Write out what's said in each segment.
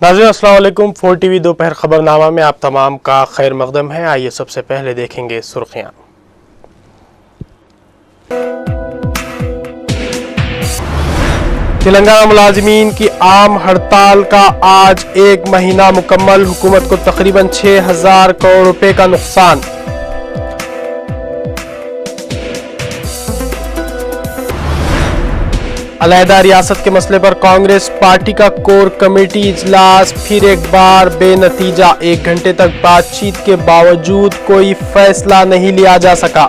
नाज़रीन अस्सलाम वालेकुम। 4 TV दोपहर खबरनामा में आप तमाम का खैर मकदम है। आइए सबसे पहले देखेंगे सुर्खियां। तेलंगाना मुलाजिमीन की आम हड़ताल का आज 1 महीना मुकम्मल। हुकूमत को तकरीबन 6000 करोड़ रुपए का नुकसान। अलहदा रियासत के मसले पर कांग्रेस पार्टी का कोर कमेटी इजलास फिर एक बार बेनतीजा। 1 घंटे तक बातचीत के बावजूद कोई फैसला नहीं लिया जा सका।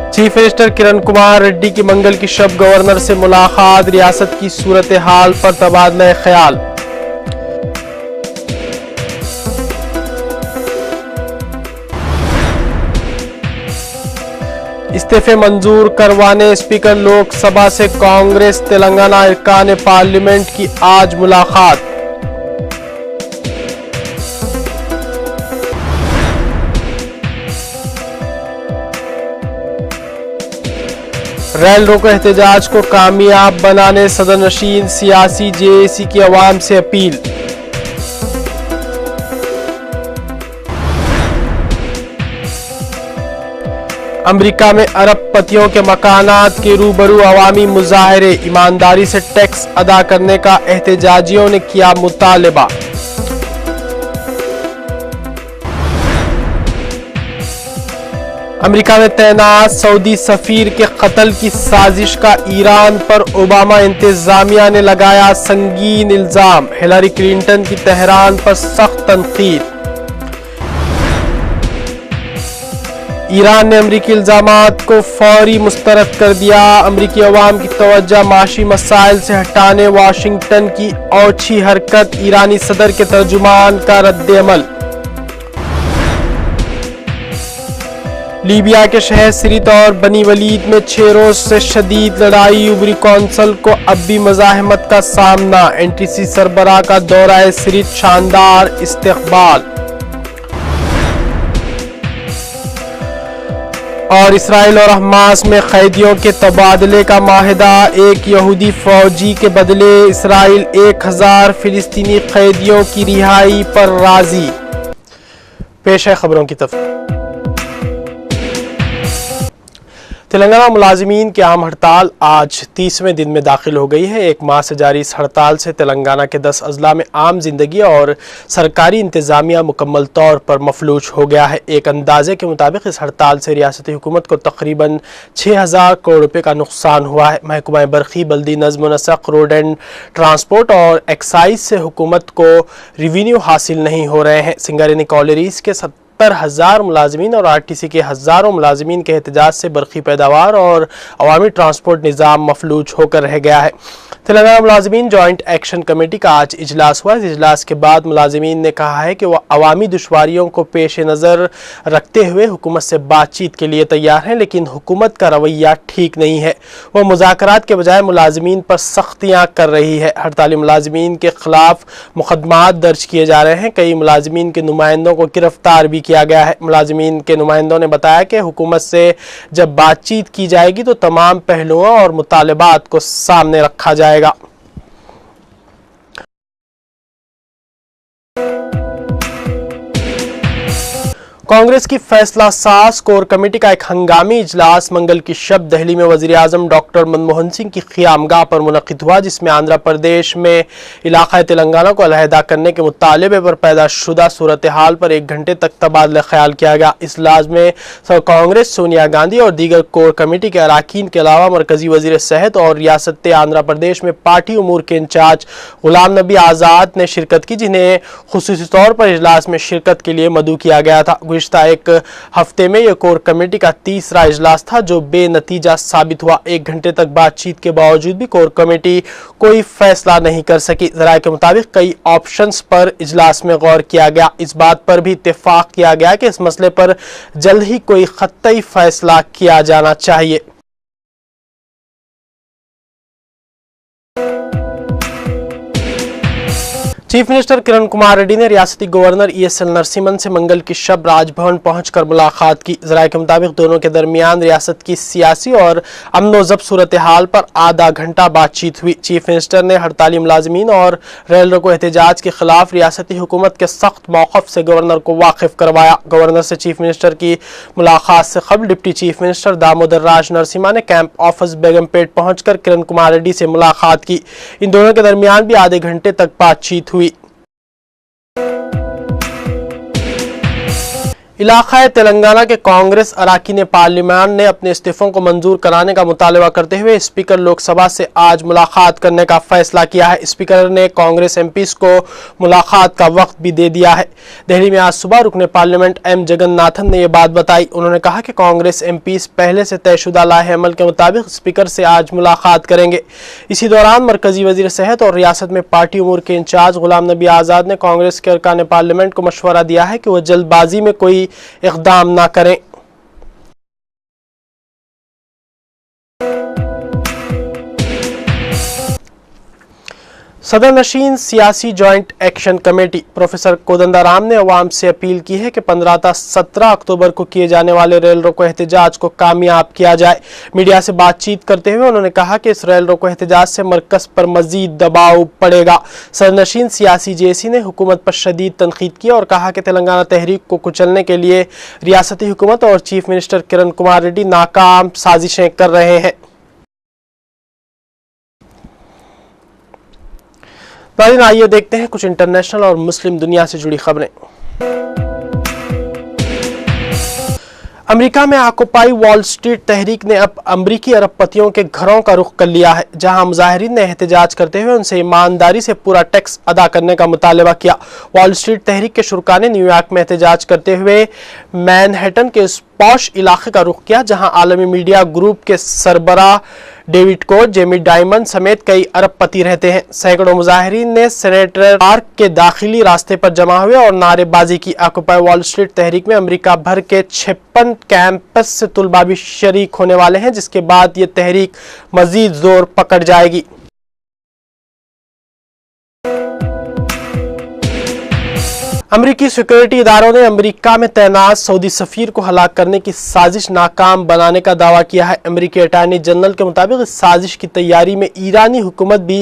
चीफ मिनिस्टर किरण कुमार रेड्डी की मंगल की शब गवर्नर से मुलाकात। रियासत की सूरत हाल पर तबादला ख्याल। इस्तीफे मंजूर करवाने स्पीकर लोकसभा से कांग्रेस तेलंगाना अरकान पार्लियामेंट की आज मुलाकात। रेल रोको एहतजाज को कामयाब बनाने सदरनशीन सियासी जेएसी की अवाम से अपील। अमेरिका में अरबपतियों के मकानात के रूबरू अवामी मुजाहरे। ईमानदारी से टैक्स अदा करने का एहतजाजियों ने किया मुतालबा। अमेरिका में तैनात सऊदी सफीर के कत्ल की साजिश का ईरान पर ओबामा इंतजामिया ने लगाया संगीन इल्जाम। हिलरी क्लिंटन की तेहरान पर सख्त तनकीद। ईरान ने अमरीकी इल्जामात को फौरी मुस्तरद कर दिया। अमरीकी अवाम की तवज्जो माशी मसाइल से हटाने वाशिंगटन की औछी हरकत। ईरानी सदर के तर्जुमान का रद्द-ए-अमल। लीबिया के शहर सिरित और बनी वलीद में 6 रोज से शदीद लड़ाई। उबरी कौंसल को अब भी मज़ाहमत का सामना। एनटीसी सरबराह का दौरा सिरित, शानदार इस्तकबाल। और इसराइल और हमास में कैदियों के तबादले का माहिदा। एक यहूदी फौजी के बदले इसराइल 1000 फिलिस्तीनी कैदियों की रिहाई पर राजी। पेश है खबरों की तफसील। तेलंगाना मुलाजिमीन की आम हड़ताल आज 30वें दिन में दाखिल हो गई है। 1 माह से जारी इस हड़ताल से तेलंगाना के 10 अजला में आम जिंदगी और सरकारी इंतजामिया मुकम्मल तौर पर मफलूज हो गया है। एक अंदाजे के मुताबिक इस हड़ताल से रियासती हुकूमत को तकरीबन 6000 करोड़ रुपए का नुकसान हुआ है। महकमा बरखी, बल्दी नज़्म व नस्क, रोड एंड ट्रांसपोर्ट और एक्साइज से हुकूमत को रिवेन्यू हासिल नहीं हो रहे हैं। सिंगरेनी कॉलेरीज के 70,000 मुलाजिमीन और आरटीसी के हज़ारों मुलाजिमीन के एहतजाज से बरखी पैदावार और अवामी ट्रांसपोर्ट निज़ाम मफलूज होकर रह गया है। तेलंगाना मुलाजिमीन जॉइंट एक्शन कमेटी का आज इजलास हुआ। इस इजलास के बाद मुलाजिमीन ने कहा है कि वह अवामी दुश्वारियों को पेश नज़र रखते हुए हुकूमत से बातचीत के लिए तैयार हैं, लेकिन हुकूमत का रवैया ठीक नहीं है। वह मुज़ाकरात के बजाय मुलाजिमीन पर सख्तियाँ कर रही है। हड़ताली मुलाजिमीन के खिलाफ मुकदमात दर्ज किए जा रहे हैं। कई मुलाजिमीन के नुमाइंदों को गिरफ्तार भी किया गया है। मुलाजिमीन के नुमाइंदों ने बताया कि हुकूमत से जब बातचीत की जाएगी तो तमाम पहलुओं और मुतालबात को सामने रखा जाएगा। कांग्रेस की फैसला साज कोर कमेटी का एक हंगामी इजलास मंगल की शब दिल्ली में वज़ीर आज़म डॉक्टर मनमोहन सिंह की क़ियामगाह पर मुनक़िद हुआ, जिसमें आंध्र प्रदेश में इलाक़ा तेलंगाना को अलहदा करने के मुतालबे पर पैदा शुदा सूरत हाल पर 1 घंटे तक तबादला ख्याल किया गया। इस इजलास में कांग्रेस, सोनिया गांधी और दीगर कोर कमेटी के अरकान के अलावा मरकजी वज़ीर सेहत और रियासत आंध्र प्रदेश में पार्टी उमूर के इंचार्ज गुलाम नबी आज़ाद ने शिरकत की, जिन्हें खुसूसी तौर पर इजलास में शिरकत के लिए मदऊ किया गया था। गुज़िश्ता एक हफ्ते में यह कोर कमेटी का तीसरा इजलास था जो बेनतीजा साबित हुआ। 1 घंटे तक बातचीत के बावजूद भी कोर कमेटी कोई फैसला नहीं कर सकी। ज़राए के मुताबिक कई ऑप्शंस पर इजलास में गौर किया गया। इस बात पर भी इत्तेफाक किया गया कि इस मसले पर जल्द ही कोई ख़त्ई फैसला किया जाना चाहिए। चीफ मिनिस्टर किरण कुमार रेड्डी ने रियासती गवर्नर ESL नरसिम्हन से मंगल की शब राजभवन पहुंचकर मुलाकात की। जराये के मुताबिक दोनों के दरमियान रियासत की सियासी और अमन व ज़ब्त सूरत हाल पर आधा घंटा बातचीत हुई। चीफ मिनिस्टर ने हड़ताली मुलाजमीन और रेल रोको एहतजाज के खिलाफ रियासती हुकूमत के सख्त मौक़िफ़ से गवर्नर को वाकिफ करवाया। गवर्नर से चीफ मिनिस्टर की मुलाकात से कबल डिप्टी चीफ मिनिस्टर दामोदर राज नरसिम्हा ने कैंप ऑफिस बेगमपेट पहुंचकर किरण कुमार रेड्डी से मुलाकात की। इन दोनों के दरमियान भी आधे घंटे तक बातचीत हुई। इलाक़ाए तेलंगाना के कांग्रेस अरकान पार्लियामान ने अपने इस्तीफ़ों को मंजूर कराने का मुतालबा करते हुए स्पीकर लोकसभा से आज मुलाकात करने का फैसला किया है। स्पीकर ने कांग्रेस MPs को मुलाकात का वक्त भी दे दिया है। दिल्ली में आज सुबह रुकने पार्लियामेंट M जगन्नाथन ने यह बात बताई। उन्होंने कहा कि कांग्रेस MPs पहले से तयशुदा लाहे अमल के मुताबिक स्पीकर से आज मुलाकात करेंगे। इसी दौरान मरकजी वज़ीर सेहत और रियासत में पार्टी उमूर के इंचार्ज गुलाम नबी आज़ाद ने कांग्रेस के अरकान पार्लियामेंट को मशवरा दिया है कि वह जल्दबाजी में कोई इक़दाम ना करें। सदर नशीन सियासी joint action committee professor Kodandaram ने अवाम से अपील की है कि 15 ta 17 अक्टूबर को किए जाने वाले रेल रोको एहतजाज को कामयाब किया जाए। मीडिया से बातचीत करते हुए उन्होंने कहा कि इस रेल रोको एहतजाज से मरकज़ पर मजीद दबाव पड़ेगा। सदर नशीन सियासी JC ने हुकूमत पर शदीद तनकीद की और कहा कि तेलंगाना तहरीक को कुचलने के लिए रियासती हुकूमत और चीफ मिनिस्टर किरण कुमार रेड्डी नाकाम साजिशें कर रहे हैं। नाज़रीन, आइए देखते हैं कुछ इंटरनेशनल और मुस्लिम दुनिया से जुड़ी खबरें। अमेरिका में ऑक्यूपाई वॉल स्ट्रीट तहरीक ने अब अमरीकी अरबपतियों के घरों का रुख कर लिया है, जहां मुजाहिरीन ने एहतजाज करते हुए उनसे ईमानदारी से पूरा टैक्स अदा करने का मुतालबा किया। वॉल स्ट्रीट तहरीक के शुरका ने न्यूयॉर्क में एहतजाज करते हुए मैनहट्टन के इस पॉश इलाके का रुख किया, जहां आलमी मीडिया ग्रुप के सरबराह डेविड कोच, जेमी डायमंड समेत कई अरबपति रहते हैं। सैकड़ों मुजाहिरीन ने सेनेटर पार्क के दाखिली रास्ते पर जमा हुए और नारेबाजी की। ऑक्यूपाई वॉल स्ट्रीट तहरीक में अमेरिका भर के 56 कैंपस से तुलबा भी शरीक होने वाले हैं, जिसके बाद ये तहरीक मजीद जोर पकड़ जाएगी। अमरीकी सिक्योरिटी इदारों ने अमेरिका में तैनात सऊदी सफीर को हलाक करने की साजिश नाकाम बनाने का दावा किया है। अमेरिकी अटॉर्नी जनरल के मुताबिक इस साजिश की तैयारी में ईरानी हुकूमत भी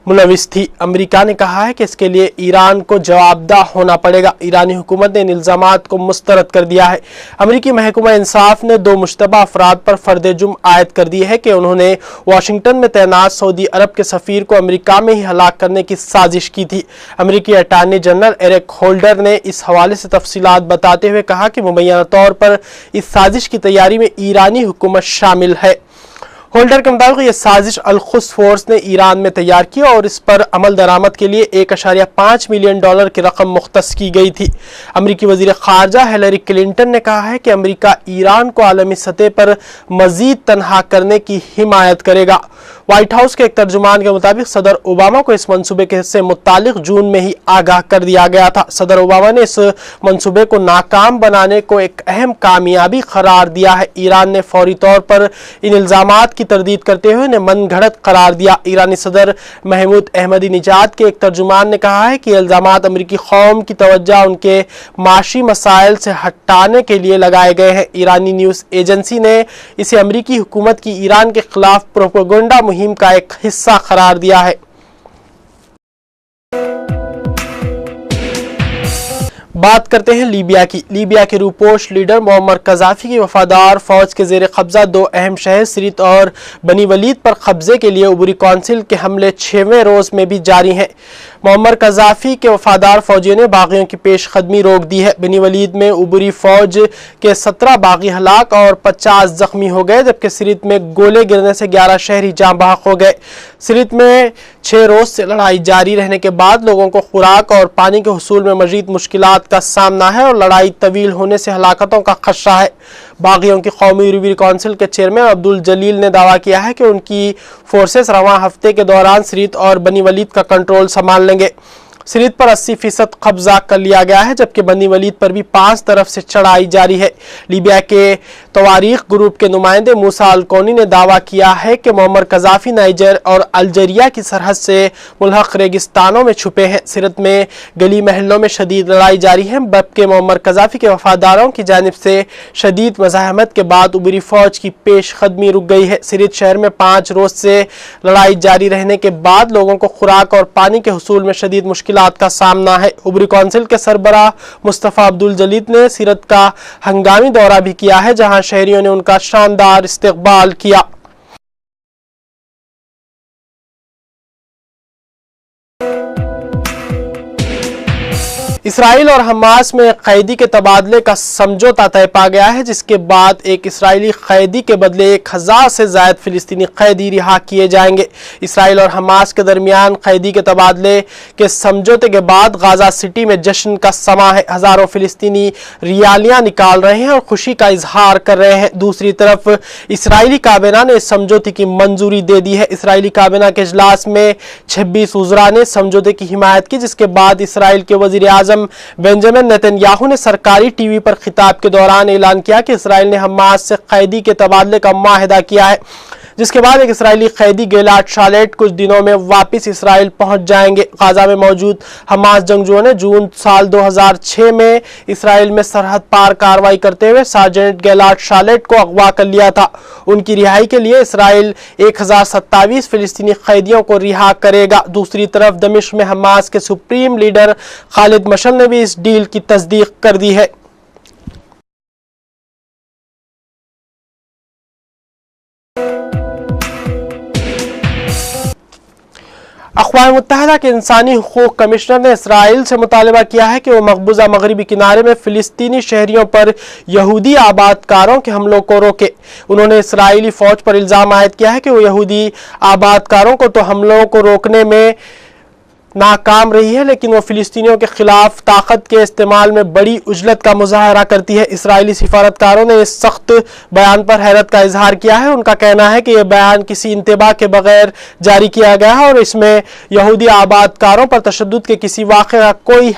मुलविस थी। अमेरिका ने कहा है कि इसके लिए ईरान को जवाबदा होना पड़ेगा। ईरानी हुकूमत ने इन इल्जामात को मुस्तरद कर दिया है। अमरीकी महकमा इंसाफ ने 2 मुश्तबा अफराद पर फर्द जुर्म आयद कर दी है कि उन्होंने वाशिंगटन में तैनात सऊदी अरब के सफीर को अमेरिका में ही हलाक करने की साजिश की थी। अमरीकी अटॉर्नी जनरल एरिक होल्डर ने इस हवाले से तफसीलात बताते हुए कहा कि मुबैना तौर पर इस साजिश की तैयारी में ईरानी हुकूमत शामिल है। होल्डर के मुताबिक यह साजिश अल-खुद्स फोर्स ने ईरान में तैयार की और इस पर अमल दरामद के लिए $1.5 मिलियन की रकम मुख्तस की गई थी। अमरीकी वजीर खारजा हिलरी क्लिंटन ने कहा है कि अमरीका ईरान को आलमी सतह पर मजीद तनहा करने की हिमायत करेगा। व्हाइट हाउस के एक तर्जुमान के मुताबिक सदर ओबामा को इस मंसूबे से मुतालिक जून में ही आगाह कर दिया गया था। सदर ओबामा ने इस मंसूबे को नाकाम बनाने को एक अहम कामयाबी करार दिया है। ईरान ने फौरी तौर पर इन इल्जामात की तरदीद करते हुए इन्हें मनगढ़ंत करार दिया। ईरानी सदर महमूद अहमदीनेजाद के एक तर्जुमान ने कहा है कि इल्जामात अमरीकी कौम की तवज्जो उनके माशी मसाइल से हटाने के लिए लगाए गए हैं। ईरानी न्यूज़ एजेंसी ने इसे अमरीकी हुकूमत की ईरान के खिलाफ प्रोपेगेंडा मुहिम का एक हिस्सा करार दिया है। बात करते हैं लीबिया की। लीबिया के रूपोश लीडर मोअम्मर कज़ाफी की वफादार फौज के जेर कब्जा 2 अहम शहर सिरित और बनी वलीद पर कब्जे के लिए उबरी कौंसिल के हमले 6वें रोज में भी जारी हैं। मोअम्मर कज़ाफी के वफादार फौजियों ने बागियों की पेशकदमी रोक दी है। बनी वलीद में उबरी फौज के 17 बागी हलाक और 50 जख्मी हो गए, जबकि सिरित में गोले गिरने से 11 शहरी जाँ बहक हो गए। सिरित में 6 रोज से लड़ाई जारी रहने के बाद लोगों को खुराक और पानी के हुसूल में मजीद मुश्किलात का सामना है और लड़ाई तवील होने से हलाकतों का खदशा है। बागियों की कौमी रिव्यू काउंसिल के चेयरमैन अब्दुल जलील ने दावा किया है कि उनकी फोर्सेस रवां हफ्ते के दौरान सिरित और बनी वलीद का कंट्रोल संभाल लेंगे। सिरित पर 80% कब्जा कर लिया गया है, जबकि बनी वलीद पर भी 5 तरफ से चढ़ाई जारी है। लीबिया के तवारीख ग्रुप के नुमाइंदे मूसा अल-कौनी ने दावा किया है कि मुअम्मर कज़ाफ़ी नाइजर और अल्जीरिया की सरहद से मुल्हक़ रेगिस्तानों में छुपे हैं। सिरत में गली महलों में शदीद लड़ाई जारी है, जबकि मुअम्मर कज़ाफ़ी के वफादारों की जानिब से शदीद मज़ाहमत के बाद उबरी फ़ौज की पेश क़दमी रुक गई है। सिरत शहर में 5 रोज़ से लड़ाई जारी रहने के बाद लोगों को खुराक और पानी के हुसूल में शदीद मुश्किलात का सामना है। उबरी कौंसिल के सरबराह मुस्तफ़ा अब्दुल जलील ने सिरत का हंगामी दौरा भी किया है, जहां शहरियों ने उनका शानदार इस्तकबाल किया। इसराइल और हमास में कैदी के तबादले का समझौता तय पा गया है, जिसके बाद एक इसराइली कैदी के बदले 1000 से ज़ायद फिलिस्तीनी कैदी रिहा किए जाएंगे। इसराइल और हमास के दरमियान कैदी के तबादले के समझौते के बाद गाजा सिटी में जश्न का समा है। हज़ारों फिलिस्तीनी रियालियाँ निकाल रहे हैं और खुशी का इजहार कर रहे हैं। दूसरी तरफ इसराइली काबिना ने इस समझौते की मंजूरी दे दी है। इसराइली काबिना के इजलास में 26 उज़रा ने समझौते की हिमायत की, जिसके बाद इसराइल के वज़ीर आज़म बेंजामिन नेतन्याहू ने सरकारी टीवी पर खिताब के दौरान ऐलान किया कि इसराइल ने हमास से कैदी के तबादले का मुआहदा किया है, जिसके बाद एक इसराइली कैदी गिलाद शालेट कुछ दिनों में वापस इसराइल पहुंच जाएंगे। गाजा में मौजूद हमास जंगजुओं ने जून साल 2006 में इसराइल में सरहद पार कार्रवाई करते हुए सार्जेंट गिलाद शालेट को अगवा कर लिया था। उनकी रिहाई के लिए इसराइल 1027 फिलिस्तीनी कैदियों को रिहा करेगा। दूसरी तरफ दमिश्क में हमास के सुप्रीम लीडर खालिद मशअल ने भी इस डील की तस्दीक कर दी है। अक़वाम मुत्तहिदा के इंसानी हुकूक़ कमिश्नर ने इसराइल से मुतालबा किया है कि वो मकबूजा मगरबी किनारे में फ़िलिस्तीनी शहरियों पर यहूदी आबादकारों के हमलों को रोके। उन्होंने इसराइली फ़ौज पर इल्ज़ाम आयद किया है कि वो यहूदी आबादकारों को तो हमलों को रोकने में नाकाम रही है, लेकिन वो फ़िलिस्तीनियों के खिलाफ ताकत के इस्तेमाल में बड़ी उजलत का मुजाहरा करती है। इसराइली सिफारतकारों ने इस सख्त बयान पर हैरत का इजहार किया है। उनका कहना है कि यह बयान किसी इंतबा के बगैर जारी किया गया है और इसमें यहूदी आबादकारों पर तशद्दुद के किसी वाक़े का कोई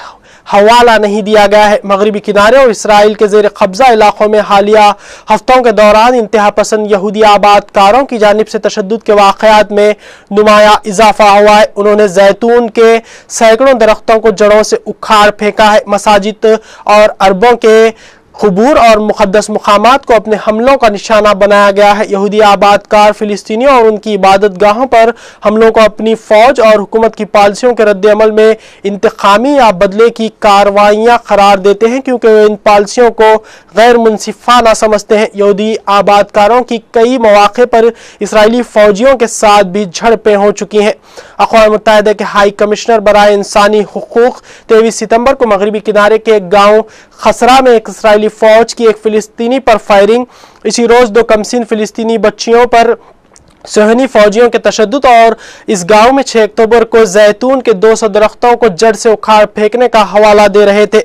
हवाला नहीं दिया गया है। मगरबी किनारे और इसराइल के ज़ेर कब्ज़ा इलाक़ों में हालिया हफ्तों के दौरान इंतहा पसंद यहूदी आबादकारों की जानिब से तशद्दुद के वाक़यात में नुमाया इजाफा हुआ है। उन्होंने जैतून के सैकड़ों दरख्तों को जड़ों से उखाड़ फेंका है। मसाजिद और अरबों के क़ुबूर और मुक़द्दस मुक़ामात को अपने हमलों का निशाना बनाया गया है। यहूदी आबादकार फ़िलिस्तीनियों और उनकी इबादत गाहों पर हमलों को अपनी फ़ौज और हुकूमत की पॉलिसियों के रद्द-ए-अमल में इंतकामी या बदले की कार्रवाइयाँ करार देते हैं, क्योंकि वे इन पॉलिसियों को गैर मुनसिफ़ाना समझते हैं। यहूदी आबादकारों की कई मौक़े पर इसराइली फ़ौजियों के साथ भी झड़पें हो चुकी हैं। अक़वाम मुत्तहिदा के हाई कमिश्नर बराए इंसानी हुकूक़ 23 सितंबर को मगरबी किनारे के एक गाँव खसरा में एक इसराइली फ़ौज की एक फ़िलिस्तीनी पर फायरिंग, इसी रोज़ 2 कमसिन फ़िलिस्तीनी बच्चियों पर सहनी फ़ौजियों के तशद्दुद और इस गांव में 6 अक्टूबर को जैतून के 200 दरख्तों को जड़ से उखाड़ फेंकने का हवाला दे रहे थे।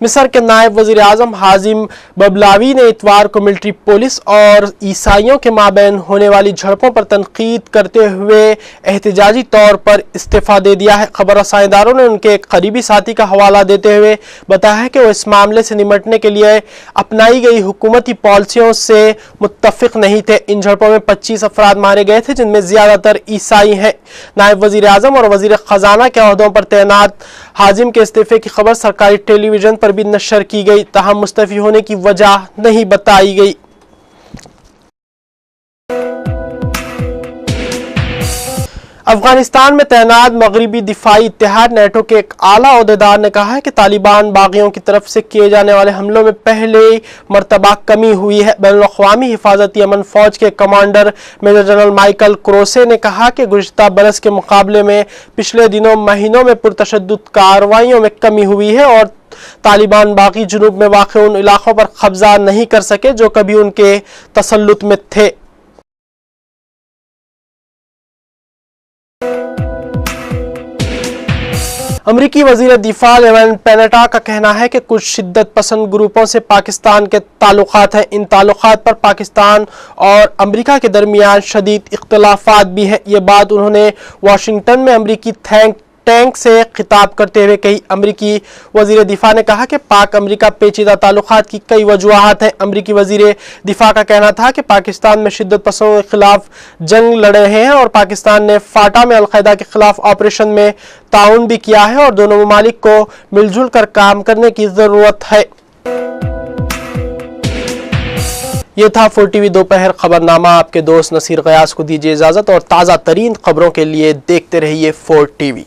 मिस्र के नायब वज़ीर आज़म हाजिम बबलावी ने इतवार को मिलिट्री पुलिस और ईसाइयों के माबैन होने वाली झड़पों पर तनकीद करते हुए एहतजाजी तौर पर इस्तीफ़ा दे दिया है। खबर रसाईदारों ने उनके एक करीबी साथी का हवाला देते हुए बताया है कि वो इस मामले से निमटने के लिए अपनाई गई हुकूमती पॉलिसियों से मुत्तफ़िक़ नहीं थे। इन झड़पों में 25 अफराद मारे गए थे, जिनमें ज़्यादातर ईसाई हैं। नायब वज़ीर आज़म और वज़ीर ख़जाना के अहदों पर तैनात हाजिम के इस्तीफ़े की खबर सरकारी टेलीविज़न पर भी नशर की गई, ताहम मुस्तफ़ी होने की वजह नहीं बताई गई। अफगानिस्तान में तैनात मगरबी दिफाई इत्तेहाद नेटो के एक आला ओहदेदार ने कहा है कि तालिबान बागियों की तरफ से किए जाने वाले हमलों में पहले मरतबा कमी हुई है। बैनुल-अक़वामी हिफाजती अमन फ़ौज के कमांडर मेजर जनरल माइकल क्रोसे ने कहा कि गुज़िश्ता बरस के मुकाबले में पिछले दिनों महीनों में पुरतशद्दुद कार्रवाइयों में कमी हुई है और तालिबान बागी जुनूब में वाक़ उन इलाक़ों पर कब्जा नहीं कर सके जो कभी उनके तसल्लुत में थे। امریکی وزیر دفاع لیون پینیٹا کا کہنا ہے کہ کچھ شدت پسند گروپوں سے پاکستان کے تعلقات ہیں۔ ان تعلقات پر پاکستان اور امریکہ کے درمیان شدید اختلافات بھی ہیں۔ یہ بات انہوں نے واشنگٹن میں امریکی ٹینک سے خطاب کرتے ہوئے کہی۔ امریکی وزیر دفاع نے کہا کہ پاک امریکہ پیچیدہ تعلقات کی کئی وجوہات ہیں۔ امریکی وزیر دفاع کا کہنا تھا کہ پاکستان میں شدت پسندوں کے خلاف جنگ لڑ رہے ہیں اور پاکستان نے فاٹا میں القاعدہ کے خلاف آپریشن میں تعاون بھی کیا ہے اور دونوں ممالک کو مل جل کر کام کرنے کی ضرورت ہے۔ یہ تھا 4 ٹی وی دوپہر خبرنامہ۔ آپ کے دوست نصیر غیاث کو دیجیے اجازت اور تازہ ترین خبروں کے لیے دیکھتے رہیے 4 ٹی وی۔